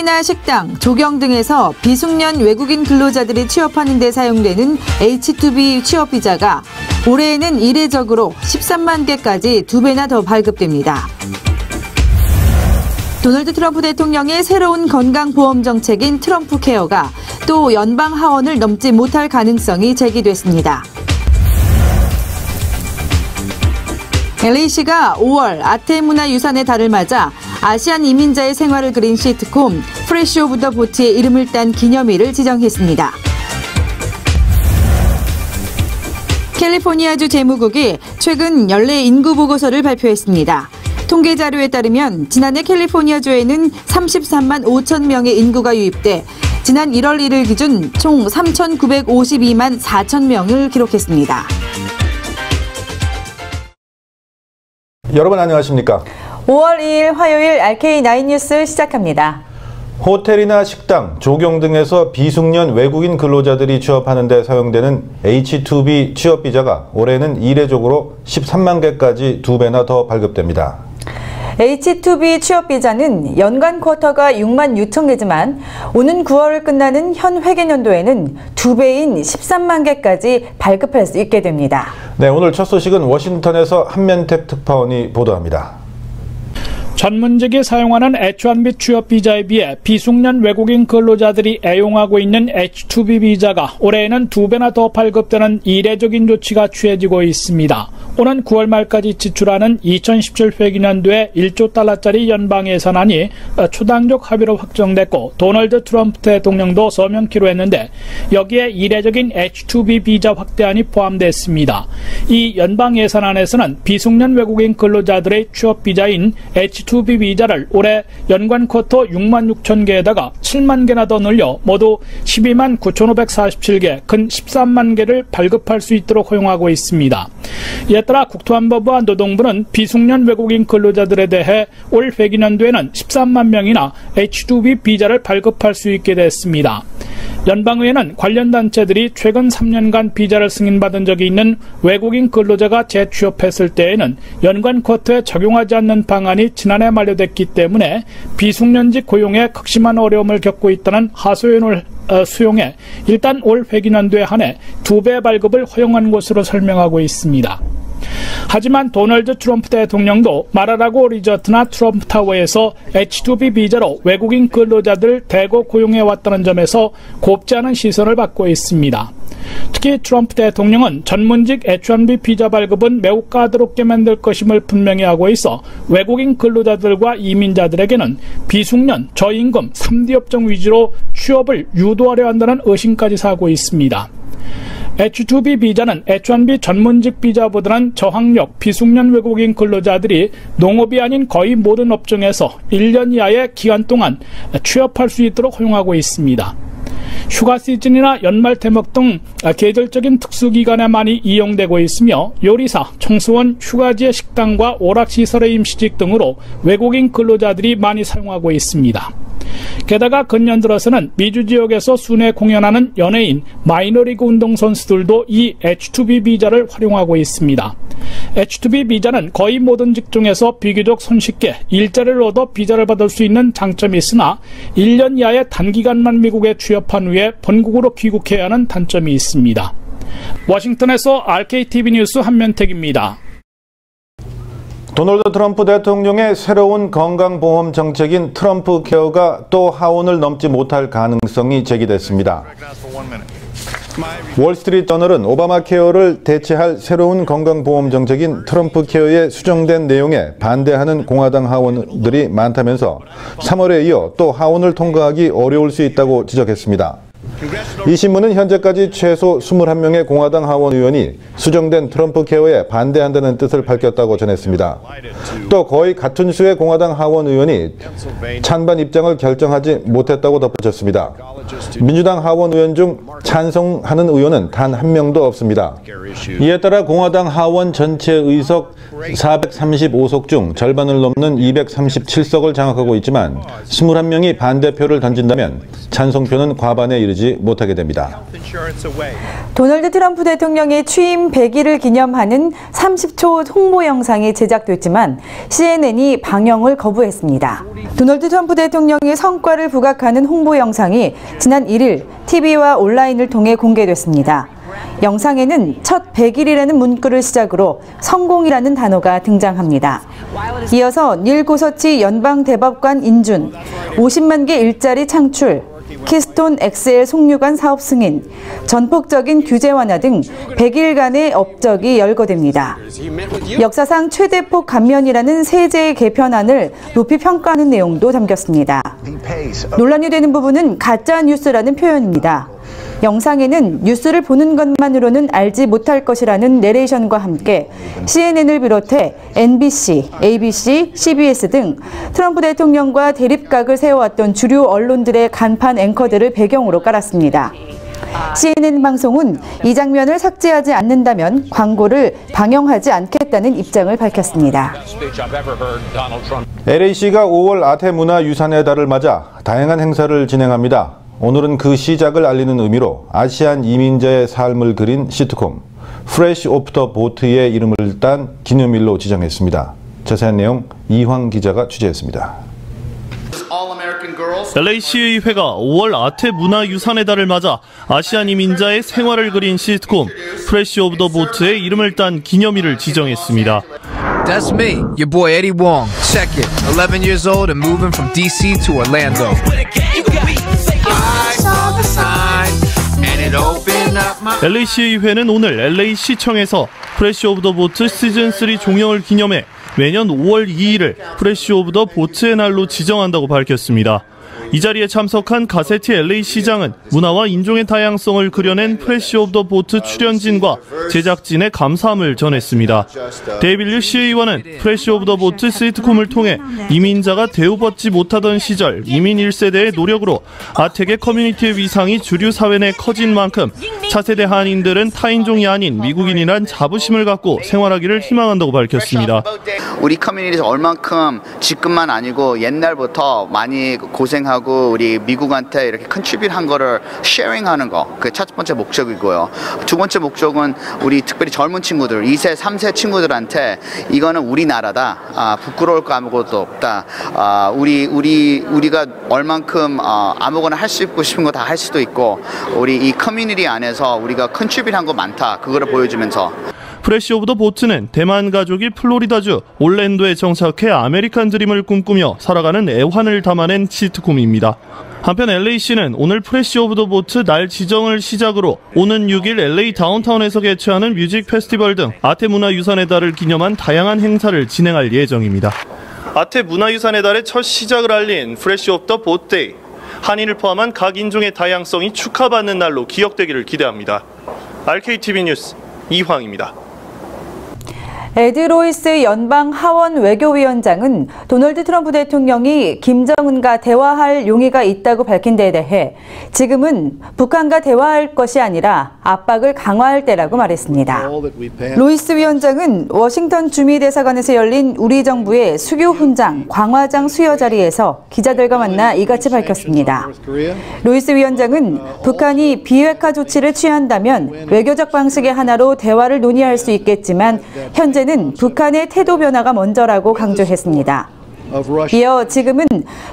호텔이나 식당, 조경 등에서 비숙련 외국인 근로자들이 취업하는 데 사용되는 H-2B 취업 비자가 올해에는 이례적으로 13만 개까지 2배나 더 발급됩니다. 도널드 트럼프 대통령의 새로운 건강보험 정책인 트럼프 케어가 또 연방 하원을 넘지 못할 가능성이 제기됐습니다. LA시가 5월 아태문화유산의 달을 맞아 아시안 이민자의 생활을 그린 시트콤 프레시 오브 더 보트의 이름을 딴 기념일을 지정했습니다. 캘리포니아주 재무국이 최근 연례 인구 보고서를 발표했습니다. 통계 자료에 따르면 지난해 캘리포니아주에는 33만 5천 명의 인구가 유입돼 지난 1월 1일 기준 총 3,952만 4천 명을 기록했습니다. 여러분 안녕하십니까? 5월 2일 화요일 RK9 뉴스 시작합니다. 호텔이나 식당, 조경 등에서 비숙련 외국인 근로자들이 취업하는 데 사용되는 H-2B 취업 비자가 올해는 이례적으로 13만 개까지 2배나 더 발급됩니다. H-2B 취업 비자는 연간 쿼터가 6만 6천 개지만 오는 9월을 끝나는 현 회계년도에는 2배인 13만 개까지 발급할 수 있게 됩니다. 네, 오늘 첫 소식은 워싱턴에서 한면택 특파원이 보도합니다. 전문직이 사용하는 H-1B 취업 비자에 비해 비숙련 외국인 근로자들이 애용하고 있는 H-2B 비자가 올해에는 2배나 더 발급되는 이례적인 조치가 취해지고 있습니다. 오는 9월 말까지 지출하는 2017 회계년도에 1조 달러짜리 연방 예산안이 초당적 합의로 확정됐고 도널드 트럼프 대통령도 서명키로 했는데 여기에 이례적인 H-2B 비자 확대안이 포함됐습니다. 이 연방 예산안에서는 비숙련 외국인 근로자들의 취업 비자인 H-2B 비자를 올해 연간 쿼터 6만 6천 개에다가 7만 개나 더 늘려 모두 12만 9,547개, 근 13만 개를 발급할 수 있도록 허용하고 있습니다. 이에 따라 국토안보부와 노동부는 비숙련 외국인 근로자들에 대해 올 회계년도에는 13만 명이나 H-2B 비자를 발급할 수 있게 됐습니다. 연방의회는 관련 단체들이 최근 3년간 비자를 승인받은 적이 있는 외국인 근로자가 재취업했을 때에는 연간 쿼터에 적용하지 않는 방안이 지난해 만료됐기 때문에 비숙련직 고용에 극심한 어려움을 겪고 있다는 하소연을 수용해 일단 올 회계년도에 한해 2배 발급을 허용한 것으로 설명하고 있습니다. 하지만 도널드 트럼프 대통령도 마라라고 리조트나 트럼프 타워에서 H-2B 비자로 외국인 근로자들 대거 고용해왔다는 점에서 곱지 않은 시선을 받고 있습니다. 특히 트럼프 대통령은 전문직 H-1B 비자 발급은 매우 까다롭게 만들 것임을 분명히 하고 있어 외국인 근로자들과 이민자들에게는 비숙련, 저임금, 3D 업종 위주로 취업을 유도하려 한다는 의심까지 사고 있습니다. H-2B 비자는 H-1B 전문직 비자보다는 저학력, 비숙련 외국인 근로자들이 농업이 아닌 거의 모든 업종에서 1년 이하의 기간 동안 취업할 수 있도록 허용하고 있습니다. 휴가 시즌이나 연말 대목 등 계절적인 특수기간에 많이 이용되고 있으며 요리사, 청소원, 휴가지의 식당과 오락시설의 임시직 등으로 외국인 근로자들이 많이 사용하고 있습니다. 게다가 근년 들어서는 미주 지역에서 순회 공연하는 연예인, 마이너리그 운동선수들도 이 H-2B 비자를 활용하고 있습니다. H-2B 비자는 거의 모든 직종에서 비교적 손쉽게 일자리를 얻어 비자를 받을 수 있는 장점이 있으나 1년 이하의 단기간만 미국에 취업한 후에 본국으로 귀국해야 하는 단점이 있습니다. 워싱턴에서 RKTV 뉴스 한면택입니다. 도널드 트럼프 대통령의 새로운 건강보험 정책인 트럼프 케어가 또 하원을 넘지 못할 가능성이 제기됐습니다. 월스트리트저널은 오바마 케어를 대체할 새로운 건강보험 정책인 트럼프 케어에 수정된 내용에 반대하는 공화당 하원들이 많다면서 3월에 이어 또 하원을 통과하기 어려울 수 있다고 지적했습니다. 이 신문은 현재까지 최소 21명의 공화당 하원 의원이 수정된 트럼프 케어에 반대한다는 뜻을 밝혔다고 전했습니다. 또 거의 같은 수의 공화당 하원 의원이 찬반 입장을 결정하지 못했다고 덧붙였습니다. 민주당 하원 의원 중 찬성하는 의원은 단 한 명도 없습니다. 이에 따라 공화당 하원 전체 의석 435석 중 절반을 넘는 237석을 장악하고 있지만 21명이 반대표를 던진다면 찬성표는 과반에 이르지 못하게 됩니다. 도널드 트럼프 대통령의 취임 100일을 기념하는 30초 홍보 영상이 제작됐지만 CNN이 방영을 거부했습니다. 도널드 트럼프 대통령의 성과를 부각하는 홍보 영상이 지난 1일 TV와 온라인을 통해 공개됐습니다. 영상에는 첫 100일이라는 문구를 시작으로 성공이라는 단어가 등장합니다. 이어서 닐 고서치 연방대법관 인준, 50만 개 일자리 창출, 키스톤 XL 송유관 사업 승인, 전폭적인 규제 완화 등 100일간의 업적이 열거됩니다. 역사상 최대폭 감면이라는 세제 개편안을 높이 평가하는 내용도 담겼습니다. 논란이 되는 부분은 가짜 뉴스라는 표현입니다. 영상에는 뉴스를 보는 것만으로는 알지 못할 것이라는 내레이션과 함께 CNN을 비롯해 NBC, ABC, CBS 등 트럼프 대통령과 대립각을 세워왔던 주류 언론들의 간판 앵커들을 배경으로 깔았습니다. CNN 방송은 이 장면을 삭제하지 않는다면 광고를 방영하지 않겠다는 입장을 밝혔습니다. LAC가 5월 아태문화유산의 달을 맞아 다양한 행사를 진행합니다. 오늘은 그 시작을 알리는 의미로 아시안 이민자의 삶을 그린 시트콤 Fresh Off the Boat의 이름을 딴 기념일로 지정했습니다. 자세한 내용 이황 기자가 취재했습니다. LAC의회가 5월 아태 문화유산의 달을 맞아 아시안 이민자의 생활을 그린 시트콤 Fresh Off the Boat의 이름을 딴 기념일을 지정했습니다. That's me, your boy Eddie Wong. Check it. 11 years old and moving from DC to Orlando. LAC의회는 오늘 LA시청에서 프레시 오브 더 보트 시즌3 종영을 기념해 매년 5월 2일을 프레시 오브 더 보트의 날로 지정한다고 밝혔습니다. 이 자리에 참석한 가세티 LA시장은 문화와 인종의 다양성을 그려낸 프레시 오브 더 보트 출연진과 제작진의 감사함을 전했습니다. 데이빌 시의원은 프레시 오브 더 보트 시트콤을 통해 이민자가 대우받지 못하던 시절 이민 1세대의 노력으로 아텍의 커뮤니티의 위상이 주류 사회 내 커진 만큼 차세대 한인들은 타인종이 아닌 미국인이란 자부심을 갖고 생활하기를 희망한다고 밝혔습니다. 우리 커뮤니티에서 얼만큼 지금만 아니고 옛날부터 많이 고생하고 우리 미국한테 이렇게 컨트리뷰트 한 거를 쉐어링하는 거, 그게 첫 번째 목적이고요. 두 번째 목적은 우리 특별히 젊은 친구들, 2세, 3세 친구들한테 이거는 우리나라다. 부끄러울 거 아무것도 없다. 우리가 얼만큼 아무거나 할 수 있고 싶은 거 다 할 수도 있고 우리 이 커뮤니티 안에서 우리가 컨트리뷰트 한 거 많다. 그거를 보여주면서 프레시 오브 더 보트는 대만 가족이 플로리다주 올랜도에 정착해 아메리칸 드림을 꿈꾸며 살아가는 애환을 담아낸 시트콤입니다. 한편 LAC는 오늘 프레시 오브 더 보트 날 지정을 시작으로 오는 6일 LA 다운타운에서 개최하는 뮤직 페스티벌 등 아태 문화유산의 달을 기념한 다양한 행사를 진행할 예정입니다. 아태 문화유산의 달의 첫 시작을 알린 프레시 오브 더 보트 데이. 한인을 포함한 각 인종의 다양성이 축하받는 날로 기억되기를 기대합니다. RKTV 뉴스 이황입니다. 에드 로이스 연방 하원 외교위원장은 도널드 트럼프 대통령이 김정은과 대화할 용의가 있다고 밝힌 데에 대해 지금은 북한과 대화할 것이 아니라 압박을 강화할 때라고 말했습니다. 로이스 위원장은 워싱턴 주미대사관에서 열린 우리 정부의 수교 훈장, 광화장 수여 자리에서 기자들과 만나 이같이 밝혔습니다. 로이스 위원장은 북한이 비핵화 조치를 취한다면 외교적 방식의 하나로 대화를 논의할 수 있겠지만 현재는 북한의 태도 변화가 먼저라고 강조했습니다. 이어 지금은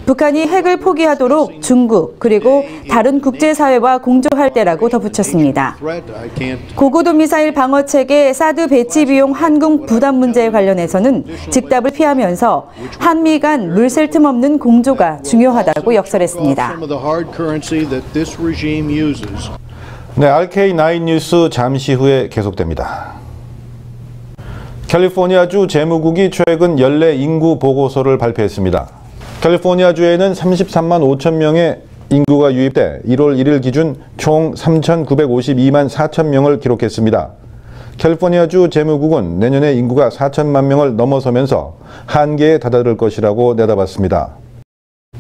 북한이 핵을 포기하도록 중국 그리고 다른 국제사회와 공조할 때라고 덧붙였습니다. 고고도 미사일 방어체계 사드 배치 비용 한국 부담 문제에 관련해서는 즉답을 피하면서 한미 간 물샐 틈 없는 공조가 중요하다고 역설했습니다. 네, RK9 뉴스 잠시 후에 계속됩니다. 캘리포니아주 재무국이 최근 연례 인구 보고서를 발표했습니다. 캘리포니아주에는 33만 5천 명의 인구가 유입돼 1월 1일 기준 총 3,952만 4천 명을 기록했습니다. 캘리포니아주 재무국은 내년에 인구가 4천만 명을 넘어서면서 한계에 다다를 것이라고 내다봤습니다.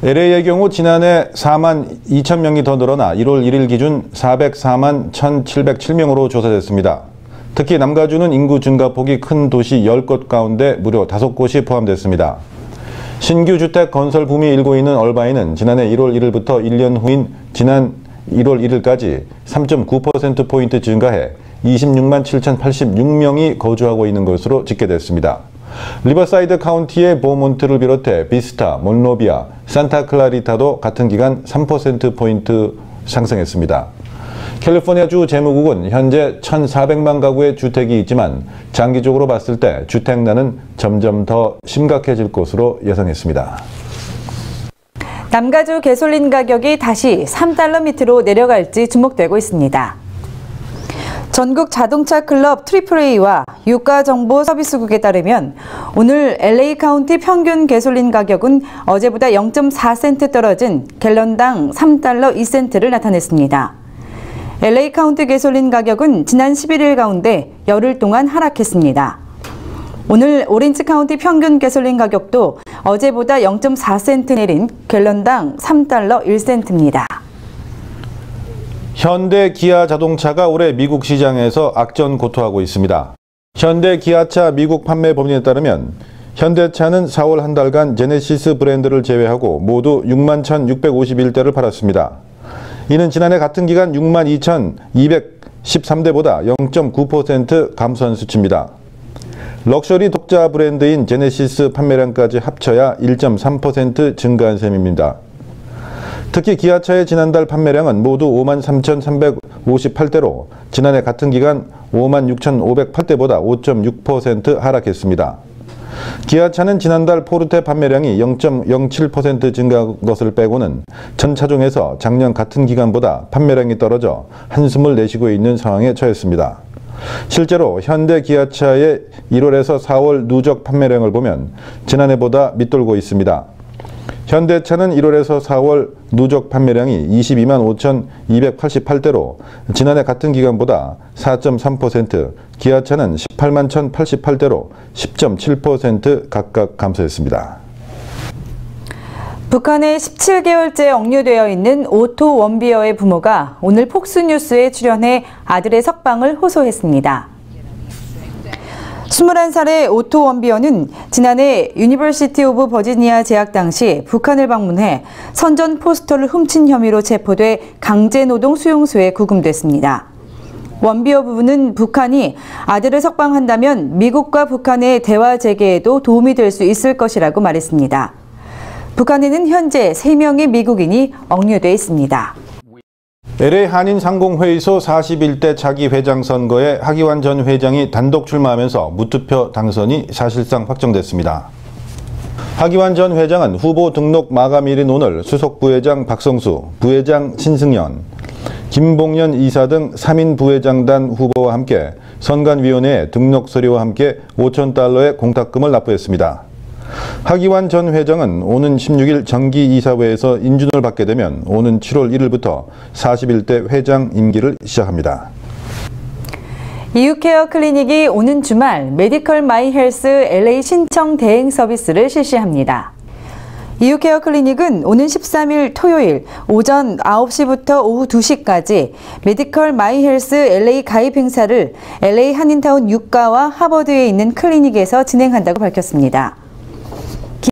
LA의 경우 지난해 4만 2천 명이 더 늘어나 1월 1일 기준 404만 1,707명으로 조사됐습니다. 특히 남가주는 인구 증가폭이 큰 도시 10곳 가운데 무려 5곳이 포함됐습니다. 신규 주택 건설 붐이 일고 있는 얼바인은 지난해 1월 1일부터 1년 후인 지난 1월 1일까지 3.9%포인트 증가해 26만 7,086명이 거주하고 있는 것으로 집계됐습니다. 리버사이드 카운티의 보몬트를 비롯해 비스타, 몬로비아, 산타클라리타도 같은 기간 3%포인트 상승했습니다. 캘리포니아주 재무국은 현재 1,400만 가구의 주택이 있지만 장기적으로 봤을 때 주택난은 점점 더 심각해질 것으로 예상했습니다. 남가주 개솔린 가격이 다시 3달러 밑으로 내려갈지 주목되고 있습니다. 전국 자동차 클럽 AAA와 유가정보서비스국에 따르면 오늘 LA 카운티 평균 개솔린 가격은 어제보다 0.4센트 떨어진 갤런당 3달러 2센트를 나타냈습니다. LA 카운티 개솔린 가격은 지난 11일 가운데 열흘 동안 하락했습니다. 오늘 오렌지 카운티 평균 개솔린 가격도 어제보다 0.4센트 내린 갤런당 3달러 1센트입니다. 현대 기아 자동차가 올해 미국 시장에서 악전고투하고 있습니다. 현대 기아차 미국 판매 법인에 따르면 현대차는 4월 한 달간 제네시스 브랜드를 제외하고 모두 6만 1,651대를 팔았습니다. 이는 지난해 같은 기간 6만 2,213대보다 0.9% 감소한 수치입니다. 럭셔리 독자 브랜드인 제네시스 판매량까지 합쳐야 1.3% 증가한 셈입니다. 특히 기아차의 지난달 판매량은 모두 5만 3,358대로 지난해 같은 기간 5만 6,508대보다 5.6% 하락했습니다. 기아차는 지난달 포르테 판매량이 0.07% 증가한 것을 빼고는 전 차종에서 작년 같은 기간보다 판매량이 떨어져 한숨을 내쉬고 있는 상황에 처했습니다. 실제로 현대 기아차의 1월에서 4월 누적 판매량을 보면 지난해보다 밑돌고 있습니다. 현대차는 1월에서 4월 누적 판매량이 22만 5,288대로 지난해 같은 기간보다 4.3%, 기아차는 18만 1,088대로 10.7% 각각 감소했습니다. 북한에 17개월째 억류되어 있는 오토 원비어의 부모가 오늘 폭스뉴스에 출연해 아들의 석방을 호소했습니다. 21살의 오토 원비어는 지난해 유니버시티 오브 버지니아 재학 당시 북한을 방문해 선전 포스터를 훔친 혐의로 체포돼 강제노동 수용소에 구금됐습니다. 원비어 부부는 북한이 아들을 석방한다면 미국과 북한의 대화 재개에도 도움이 될 수 있을 것이라고 말했습니다. 북한에는 현재 3명의 미국인이 억류돼 있습니다. LA 한인상공회의소 41대 차기 회장 선거에 하기환 전 회장이 단독 출마하면서 무투표 당선이 사실상 확정됐습니다. 하기환 전 회장은 후보 등록 마감일인 오늘 수석 부회장 박성수, 부회장 신승연, 김봉연 이사 등 3인 부회장단 후보와 함께 선관위원회에 등록 서류와 함께 5,000달러의 공탁금을 납부했습니다. 하기환 전 회장은 오는 16일 정기이사회에서 인준을 받게 되면 오는 7월 1일부터 41대 회장 임기를 시작합니다. 이유케어 클리닉이 오는 주말 메디컬 마이 헬스 LA 신청 대행 서비스를 실시합니다. 이유케어 클리닉은 오는 13일 토요일 오전 9시부터 오후 2시까지 메디컬 마이 헬스 LA 가입 행사를 LA 한인타운 유가와 하버드에 있는 클리닉에서 진행한다고 밝혔습니다.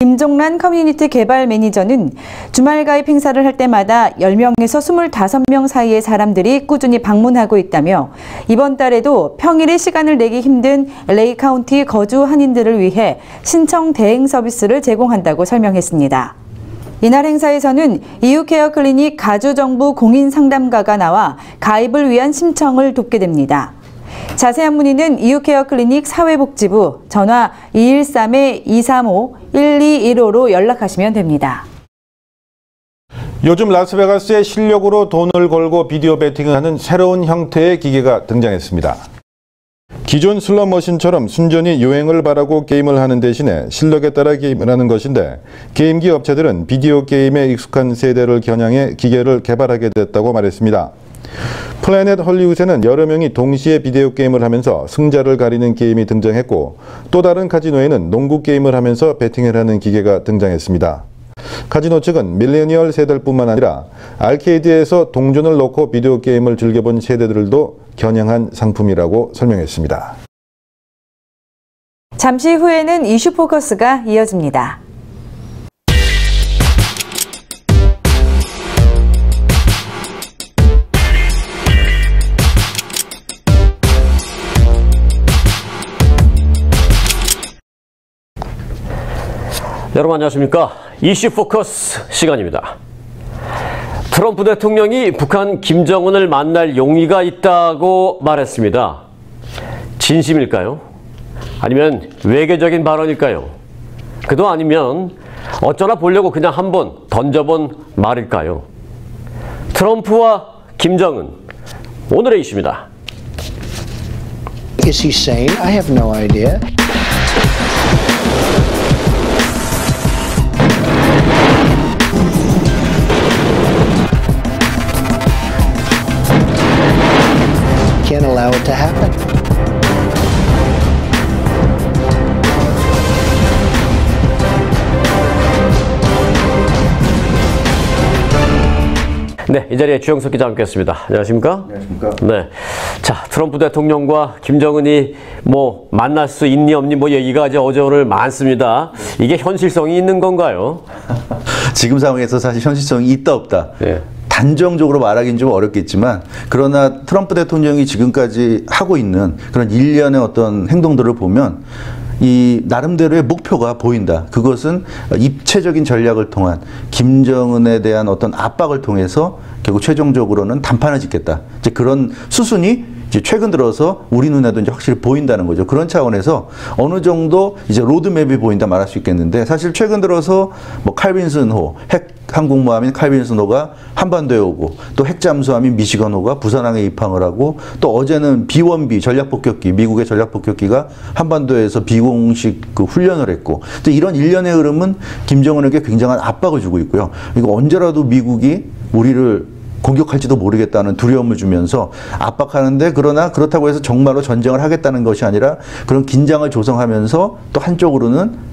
김종란 커뮤니티 개발 매니저는 주말 가입 행사를 할 때마다 10명에서 25명 사이의 사람들이 꾸준히 방문하고 있다며 이번 달에도 평일에 시간을 내기 힘든 LA 카운티 거주 한인들을 위해 신청 대행 서비스를 제공한다고 설명했습니다. 이날 행사에서는 이유케어 클리닉 가주정부 공인상담가가 나와 가입을 위한 신청을 돕게 됩니다. 자세한 문의는 이유케어 클리닉 사회복지부 전화 213-235-1215로 연락하시면 됩니다. 요즘 라스베가스에 실력으로 돈을 걸고 비디오 베팅을 하는 새로운 형태의 기계가 등장했습니다. 기존 슬롯머신처럼 순전히 요행을 바라고 게임을 하는 대신에 실력에 따라 게임을 하는 것인데 게임기 업체들은 비디오 게임에 익숙한 세대를 겨냥해 기계를 개발하게 됐다고 말했습니다. 플래닛 헐리우드에는 여러 명이 동시에 비디오 게임을 하면서 승자를 가리는 게임이 등장했고 또 다른 카지노에는 농구 게임을 하면서 베팅을 하는 기계가 등장했습니다. 카지노 측은 밀레니얼 세대뿐만 아니라 알케이드에서 동전을 넣고 비디오 게임을 즐겨본 세대들도 겨냥한 상품이라고 설명했습니다. 잠시 후에는 이슈 포커스가 이어집니다. 여러분 안녕하십니까? 이슈 포커스 시간입니다. 트럼프 대통령이 북한 김정은을 만날 용의가 있다고 말했습니다. 진심일까요? 아니면 외교적인 발언일까요? 그도 아니면 어쩌나 보려고 그냥 한번 던져본 말일까요? 트럼프와 김정은, 오늘의 이슈입니다. Is he sane? I have no idea. Can't allow it to happen. 네, 이 자리에 주영석 기자 함께했습니다. 안녕하십니까? 안녕하십니까? 네, 자 트럼프 대통령과 김정은이 뭐 만날 수 있니 없니 뭐 얘기가 이제 어제 오늘 많습니다. 이게 현실성이 있는 건가요? 지금 상황에서 사실 현실성이 있다 없다. 네. 단정적으로 말하기는 좀 어렵겠지만 그러나 트럼프 대통령이 지금까지 하고 있는 그런 일련의 어떤 행동들을 보면 이 나름대로의 목표가 보인다. 그것은 입체적인 전략을 통한 김정은에 대한 어떤 압박을 통해서 결국 최종적으로는 단판을 짓겠다. 이제 그런 수순이 이제 최근 들어서 우리 눈에도 이제 확실히 보인다는 거죠. 그런 차원에서 어느 정도 이제 로드맵이 보인다 말할 수 있겠는데 사실 최근 들어서 뭐 칼빈슨호 핵 항공모함인 칼빈슨호가 한반도에 오고 또 핵잠수함인 미시건호가 부산항에 입항을 하고 또 어제는 B-1B 전략폭격기 미국의 전략폭격기가 한반도에서 비공식 그 훈련을 했고 이런 일련의 흐름은 김정은에게 굉장한 압박을 주고 있고요. 이거 언제라도 미국이 우리를 공격할지도 모르겠다는 두려움을 주면서 압박하는데 그러나 그렇다고 해서 정말로 전쟁을 하겠다는 것이 아니라 그런 긴장을 조성하면서 또 한쪽으로는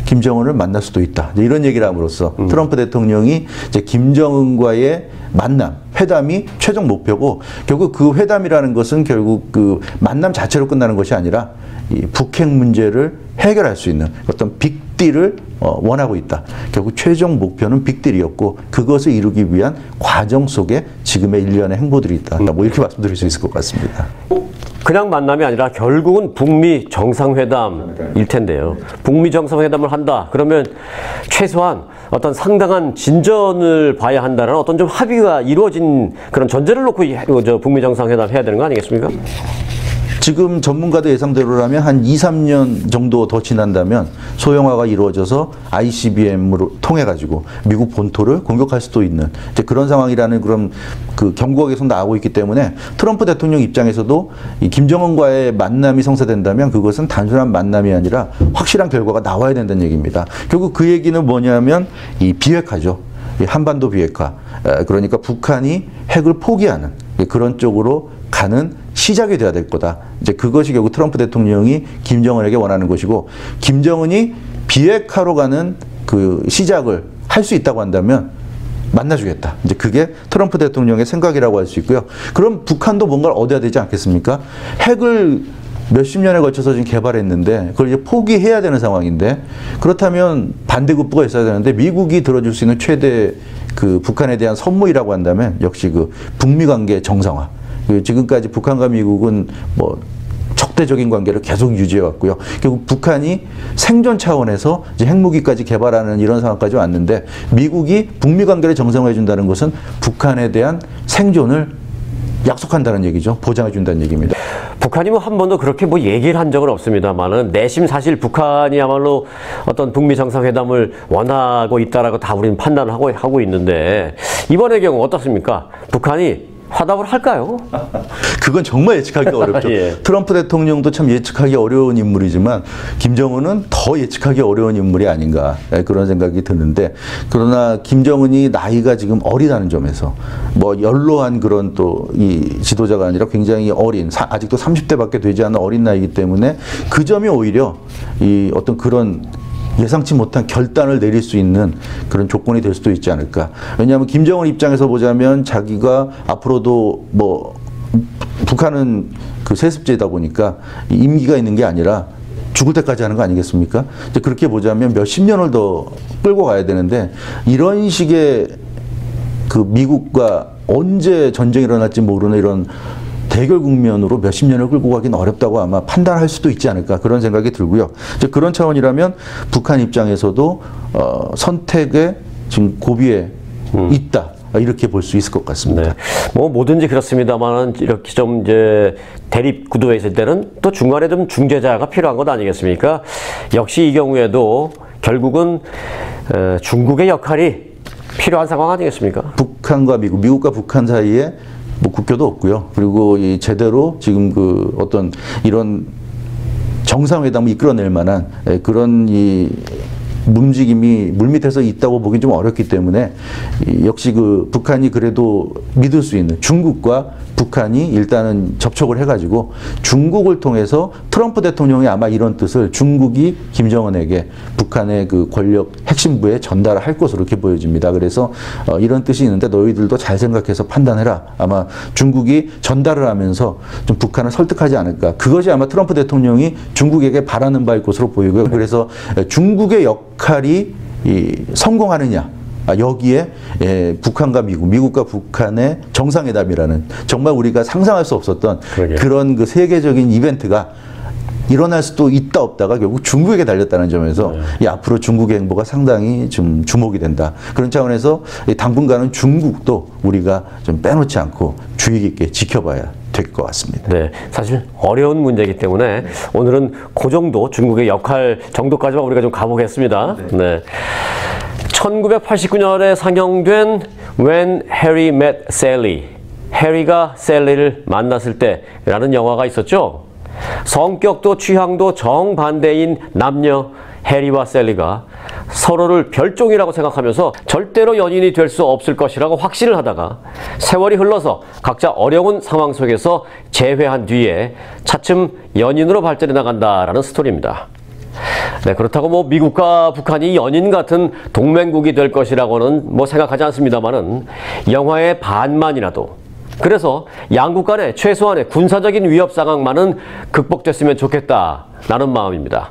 김정은을 만날 수도 있다. 이런 얘기를 함으로써 트럼프 대통령이 이제 김정은과의 만남, 회담이 최종 목표고 결국 그 회담이라는 것은 결국 그 만남 자체로 끝나는 것이 아니라 이 북핵 문제를 해결할 수 있는 어떤 빅딜을 원하고 있다. 결국 최종 목표는 빅딜이었고 그것을 이루기 위한 과정 속에 지금의 일련의 행보들이 있다. 뭐 이렇게 말씀드릴 수 있을 것 같습니다. 그냥 만남이 아니라 결국은 북미 정상회담일 텐데요. 북미 정상회담을 한다. 그러면 최소한 어떤 상당한 진전을 봐야 한다는 어떤 좀 합의가 이루어진 그런 전제를 놓고 북미 정상회담 해야 되는 거 아니겠습니까? 지금 전문가들 예상대로라면 한 2, 3년 정도 더 지난다면 소형화가 이루어져서 ICBM으로 통해 가지고 미국 본토를 공격할 수도 있는 이제 그런 상황이라는 그런 그 경고가 계속 나오고 있기 때문에 트럼프 대통령 입장에서도 이 김정은과의 만남이 성사된다면 그것은 단순한 만남이 아니라 확실한 결과가 나와야 된다는 얘기입니다. 결국 그 얘기는 뭐냐면 이 비핵화죠. 이 한반도 비핵화. 그러니까 북한이 핵을 포기하는 그런 쪽으로 가는 시작이 돼야 될 거다. 이제 그것이 결국 트럼프 대통령이 김정은에게 원하는 것이고 김정은이 비핵화로 가는 그 시작을 할 수 있다고 한다면 만나주겠다. 이제 그게 트럼프 대통령의 생각이라고 할 수 있고요. 그럼 북한도 뭔가를 얻어야 되지 않겠습니까? 핵을 몇십 년에 걸쳐서 지금 개발했는데 그걸 이제 포기해야 되는 상황인데 그렇다면 반대급부가 있어야 되는데 미국이 들어줄 수 있는 최대 그 북한에 대한 선물이라고 한다면 역시 그 북미 관계 정상화. 지금까지 북한과 미국은 뭐 적대적인 관계를 계속 유지해 왔고요. 결국 북한이 생존 차원에서 이제 핵무기까지 개발하는 이런 상황까지 왔는데 미국이 북미 관계를 정상화해 준다는 것은 북한에 대한 생존을 약속한다는 얘기죠. 보장해 준다는 얘기입니다. 북한이 뭐 한 번도 그렇게 뭐 얘기를 한 적은 없습니다만은 내심 사실 북한이야말로 어떤 북미 정상회담을 원하고 있다라고 다 우리는 판단을 하고 있는데 이번의 경우 어떻습니까? 북한이 화답을 할까요? 그건 정말 예측하기 어렵죠. 예. 트럼프 대통령도 참 예측하기 어려운 인물이지만 김정은은 더 예측하기 어려운 인물이 아닌가 그런 생각이 드는데 그러나 김정은이 나이가 지금 어리다는 점에서 뭐 연로한 그런 또 이 지도자가 아니라 굉장히 어린 아직도 30대밖에 되지 않은 어린 나이이기 때문에 그 점이 오히려 이 어떤 그런 예상치 못한 결단을 내릴 수 있는 그런 조건이 될 수도 있지 않을까. 왜냐하면 김정은 입장에서 보자면 자기가 앞으로도 뭐 북한은 그 세습제다 보니까 임기가 있는 게 아니라 죽을 때까지 하는 거 아니겠습니까? 이제 그렇게 보자면 몇십 년을 더 끌고 가야 되는데 이런 식의 그 미국과 언제 전쟁이 일어날지 모르는 이런 대결 국면으로 몇십 년을 끌고 가기는 어렵다고 아마 판단할 수도 있지 않을까 그런 생각이 들고요. 이제 그런 차원이라면 북한 입장에서도 선택의 지금 고비에 있다. 이렇게 볼 수 있을 것 같습니다. 네. 뭐 뭐든지 그렇습니다만 이렇게 좀 이제 대립 구도에 있을 때는 또 중간에 좀 중재자가 필요한 것 아니겠습니까? 역시 이 경우에도 결국은 중국의 역할이 필요한 상황 아니겠습니까? 북한과 미국과 북한 사이에 뭐 국교도 없고요. 그리고 이 제대로 지금 그 어떤 이런 정상회담을 이끌어낼 만한 그런 이 움직임이 물밑에서 있다고 보기 좀 어렵기 때문에 역시 그 북한이 그래도 믿을 수 있는 중국과 북한이 일단은 접촉을 해가지고 중국을 통해서 트럼프 대통령이 아마 이런 뜻을 중국이 김정은에게 북한의 그 권력 핵심부에 전달할 것으로 이렇게 보여집니다. 그래서 이런 뜻이 있는데 너희들도 잘 생각해서 판단해라. 아마 중국이 전달을 하면서 좀 북한을 설득하지 않을까. 그것이 아마 트럼프 대통령이 중국에게 바라는 바일 것으로 보이고요. 그래서 중국의 역할이 성공하느냐. 여기에 북한과 미국과 북한의 정상회담이라는 정말 우리가 상상할 수 없었던 그런 그 세계적인 이벤트가 일어날 수도 있다 없다가 결국 중국에게 달렸다는 점에서 이 앞으로 중국의 행보가 상당히 좀 주목이 된다. 그런 차원에서 당분간은 중국도 우리가 좀 빼놓지 않고 주의 깊게 지켜봐야 될 것 같습니다. 네, 사실 어려운 문제이기 때문에 오늘은 그 정도 중국의 역할 정도까지만 우리가 좀 가보겠습니다. 네. 1989년에 상영된 When Harry Met Sally, 해리가 셀리를 만났을 때라는 영화가 있었죠. 성격도 취향도 정반대인 남녀 해리와 셀리가 서로를 별종이라고 생각하면서 절대로 연인이 될 수 없을 것이라고 확신을 하다가 세월이 흘러서 각자 어려운 상황 속에서 재회한 뒤에 차츰 연인으로 발전해 나간다라는 스토리입니다. 네, 그렇다고 뭐 미국과 북한이 연인 같은 동맹국이 될 것이라고는 뭐 생각하지 않습니다만은 영화의 반만이라도 그래서 양국 간의 최소한의 군사적인 위협 상황만은 극복됐으면 좋겠다라는 마음입니다.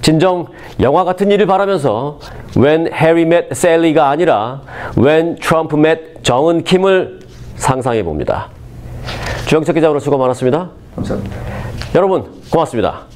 진정 영화 같은 일을 바라면서 When Harry Met Sally가 아니라 When Trump Met 정은 킴을 상상해 봅니다. 주영철 기자 오늘 수고 많았습니다. 감사합니다. 여러분 고맙습니다.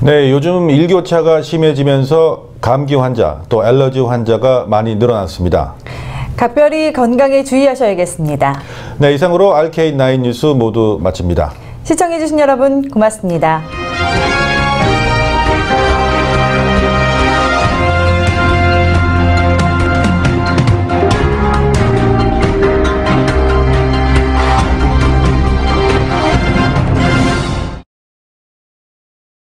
네, 요즘 일교차가 심해지면서 감기 환자, 또 알러지 환자가 많이 늘어났습니다. 각별히 건강에 주의하셔야겠습니다. 네, 이상으로 RK9 뉴스 모두 마칩니다. 시청해주신 여러분 고맙습니다.